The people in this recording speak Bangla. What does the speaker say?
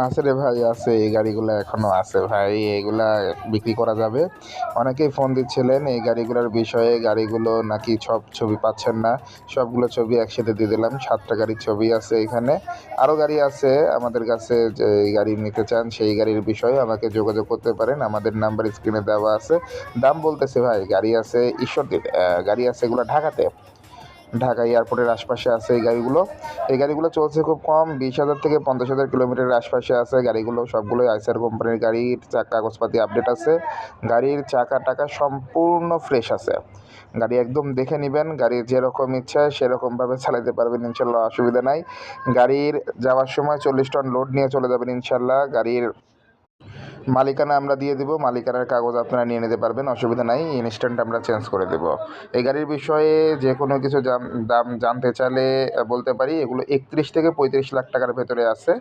আছে রে ভাই, আছে। এই গাড়িগুলো এখনো আছে ভাই, এগুলা বিক্রি করা যাবে। অনেকেই ফোন দিচ্ছিলেন এই গাড়িগুলোর বিষয়ে, গাড়িগুলো নাকি সব ছবি পাচ্ছেন না। সবগুলো ছবি একসাথে দিয়ে দিলাম, 7টা গাড়ির ছবি আছে এখানে। আরও গাড়ি আছে আমাদের কাছে, যে এই গাড়ি নিতে চান সেই গাড়ির বিষয়ে আমাকে যোগাযোগ করতে পারেন, আমাদের নাম্বার স্ক্রিনে দেওয়া আছে। দাম বলতেছে ভাই, গাড়ি আছে ঈশ্বরদীতে, গাড়ি আছে এগুলো ঢাকাতে, ঢাকা এয়ারপোর্টের আশপাশে আছে এই গাড়িগুলো। এই গাড়িগুলো চলছে খুব কম, 20,000 থেকে 50,000 কিলোমিটারের আশপাশে আছে গাড়িগুলো। সবগুলোই আইসার কোম্পানির গাড়ির কাগজপাতি আপডেট আছে, গাড়ির চাকা টাকা সম্পূর্ণ ফ্রেশ আছে। গাড়ি একদম দেখে নেবেন, গাড়ির যেরকম ইচ্ছা সেরকমভাবে চালাতে পারবেন ইনশাল্লাহ, অসুবিধা নাই। গাড়ির যাওয়ার সময় 40 টন লোড নিয়ে চলে যাবেন ইনশাল্লাহ। গাড়ির মালিকানা আমরা দিয়ে দিব, মালিকানার কাগজ আপনারা নিয়ে নিতে পারবেন, অসুবিধা নাই, ইনস্ট্যান্ট আমরা চেঞ্জ করে দেব। এই গাড়ির বিষয়ে যে কোনো কিছু দাম জানতে চাইলে বলতে পারি, এগুলো 31 থেকে 35 লাখ টাকার ভেতরে আছে।